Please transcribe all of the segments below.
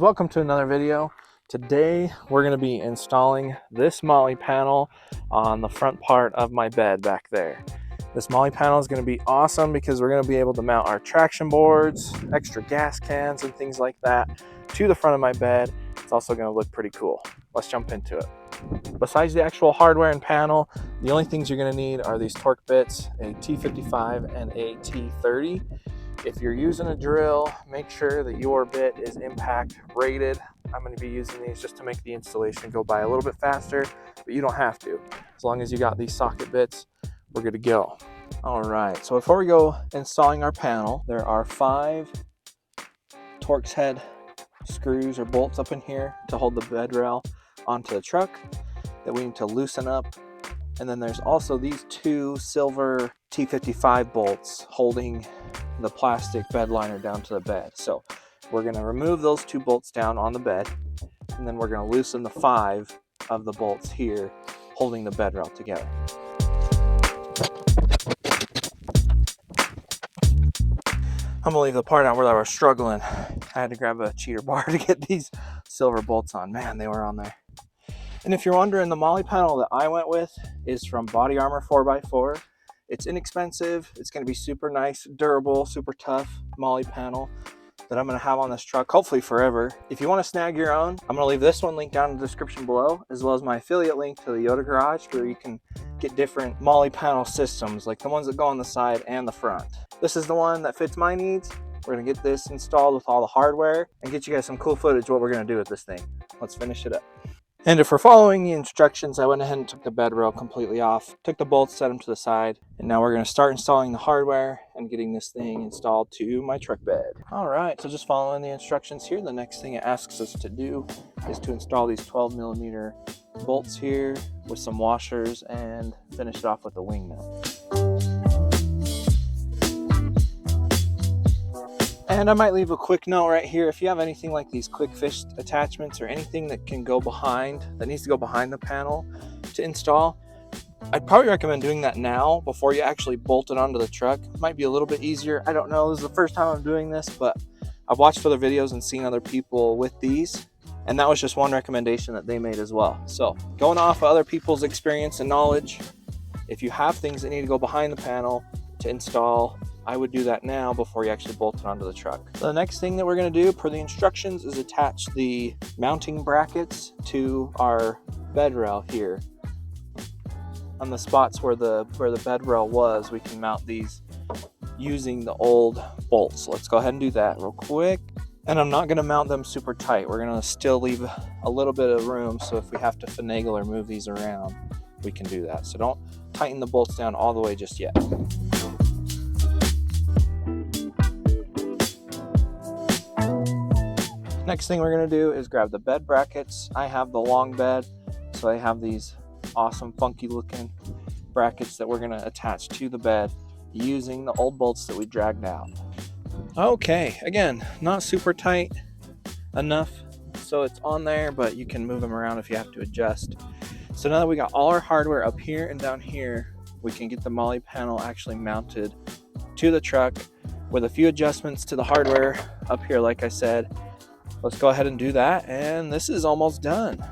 Welcome to another video. Today we're going to be installing this MOLLE panel on the front part of my bed back there. This MOLLE panel is going to be awesome because we're going to be able to mount our traction boards, extra gas cans and things like that to the front of my bed. It's also going to look pretty cool. Let's jump into it. Besides the actual hardware and panel, the only things you're going to need are these torque bits, a T55 and a T30. If you're using a drill, make sure that your bit is impact rated. I'm going to be using these just to make the installation go by a little bit faster, but you don't have to. As long as you got these socket bits, we're good to go. All right, so before we go installing our panel, there are 5 Torx head screws or bolts up in here to hold the bed rail onto the truck that we need to loosen up. And then there's also these 2 silver T55 bolts holding the plastic bed liner down to the bed. So we're going to remove those 2 bolts down on the bed, and then we're going to loosen the 5 of the bolts here holding the bed rail together. I'm going to leave the part out where I was struggling. I had to grab a cheater bar to get these silver bolts on. Man, they were on there. And if you're wondering, the MOLLE panel that I went with is from BodyArmor 4x4. It's inexpensive. It's going to be super nice, durable, super tough MOLLE panel that I'm going to have on this truck, hopefully forever. If you want to snag your own, I'm going to leave this one linked down in the description below, as well as my affiliate link to the TheYotaGarage, where you can get different MOLLE panel systems, like the ones that go on the side and the front. This is the one that fits my needs. We're going to get this installed with all the hardware and get you guys some cool footage of what we're going to do with this thing. Let's finish it up. And if we're following the instructions, I went ahead and took the bed rail completely off, took the bolts, set them to the side, and now we're going to start installing the hardware and getting this thing installed to my truck bed. All right, so just following the instructions here, the next thing it asks us to do is to install these 12mm bolts here with some washers and finish it off with the wing nut. And I might leave a quick note right here. If you have anything like these quick fish attachments or anything that can go behind, that needs to go behind the panel to install, I'd probably recommend doing that now before you actually bolt it onto the truck. It might be a little bit easier. I don't know. This is the first time I'm doing this, but I've watched other videos and seen other people with these, and that was just one recommendation that they made as well. So going off of other people's experience and knowledge, if you have things that need to go behind the panel to install, I would do that now before you actually bolt it onto the truck. So the next thing that we're going to do per the instructions is attach the mounting brackets to our bed rail here. On the spots where the bed rail was, we can mount these using the old bolts. So let's go ahead and do that real quick. And I'm not going to mount them super tight. We're going to still leave a little bit of room, so if we have to finagle or move these around, we can do that. So don't tighten the bolts down all the way just yet. Next thing we're going to do is grab the bed brackets. I have the long bed, so I have these awesome funky looking brackets that we're going to attach to the bed using the old bolts that we dragged out. Okay, again, not super tight enough so it's on there, but you can move them around if you have to adjust. So now that we got all our hardware up here and down here, we can get the MOLLE panel actually mounted to the truck with a few adjustments to the hardware up here, like I said. Let's go ahead and do that, and this is almost done.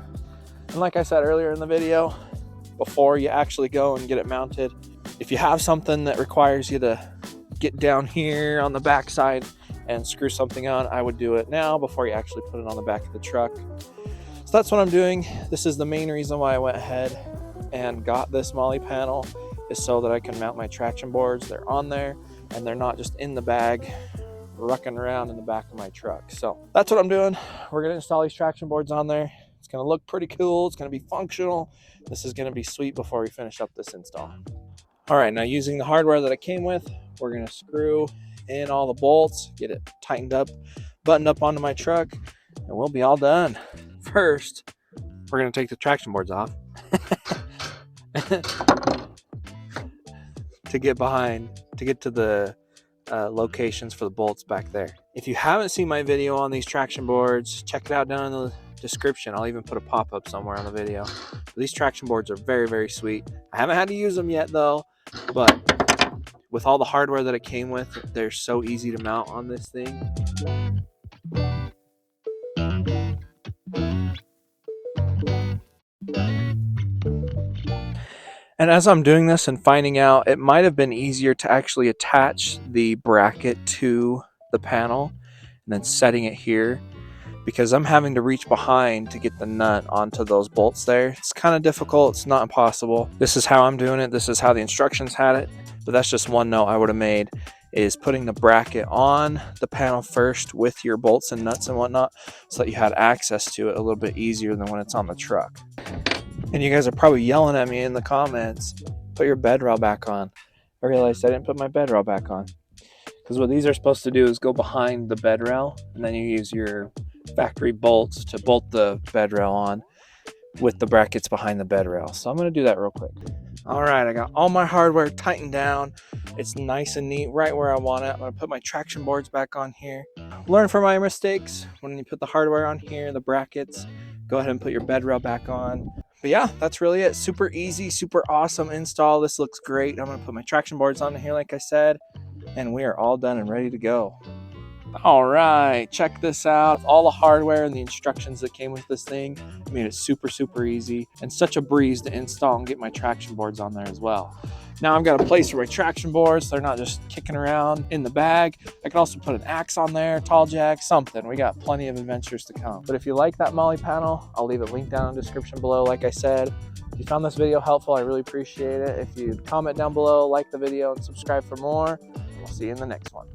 And like I said earlier in the video, before you actually go and get it mounted, if you have something that requires you to get down here on the back side and screw something on, I would do it now before you actually put it on the back of the truck. So that's what I'm doing. This is the main reason why I went ahead and got this MOLLE panel, is so that I can mount my traction boards. They're on there and they're not just in the bag rucking around in the back of my truck. So that's what I'm doing. We're going to install these traction boards on there. It's going to look pretty cool. It's going to be functional. This is going to be sweet before we finish up this install. All right, now using the hardware that I came with, we're going to screw in all the bolts, get it tightened up, buttoned up onto my truck, and we'll be all done. First, we're going to take the traction boards off to get to the locations for the bolts back there. If you haven't seen my video on these traction boards, check it out down in the description. I'll even put a pop-up somewhere on the video. These traction boards are very, very sweet. I haven't had to use them yet though, but with all the hardware that it came with, they're so easy to mount on this thing. And as I'm doing this and finding out, it might have been easier to actually attach the bracket to the panel and then setting it here, because I'm having to reach behind to get the nut onto those bolts there. It's kind of difficult. It's not impossible. This is how I'm doing it. This is how the instructions had it. But that's just one note I would have made, is putting the bracket on the panel first with your bolts and nuts and whatnot, so that you had access to it a little bit easier than when it's on the truck. And you guys are probably yelling at me in the comments, put your bed rail back on. I realized I didn't put my bed rail back on, because what these are supposed to do is go behind the bed rail, and then you use your factory bolts to bolt the bed rail on with the brackets behind the bed rail. So I'm going to do that real quick. All right, I got all my hardware tightened down. It's nice and neat right where I want it. I'm going to put my traction boards back on here. Learn from my mistakes. When you put the hardware on here, the brackets, go ahead and put your bed rail back on. But yeah, that's really it. Super easy, super awesome install. This looks great. I'm going to put my traction boards on here like I said, and we are all done and ready to go. All right, check this out. All the hardware and the instructions that came with this thing made it super easy and such a breeze to install and get my traction boards on there as well. Now I've got a place for my traction boards, so they're not just kicking around in the bag. I can also put an axe on there, tall jack, something. We got plenty of adventures to come. But if you like that MOLLE panel, I'll leave a link down in the description below. Like I said, if you found this video helpful, I really appreciate it. If you comment down below, like the video, and subscribe for more, we'll see you in the next one.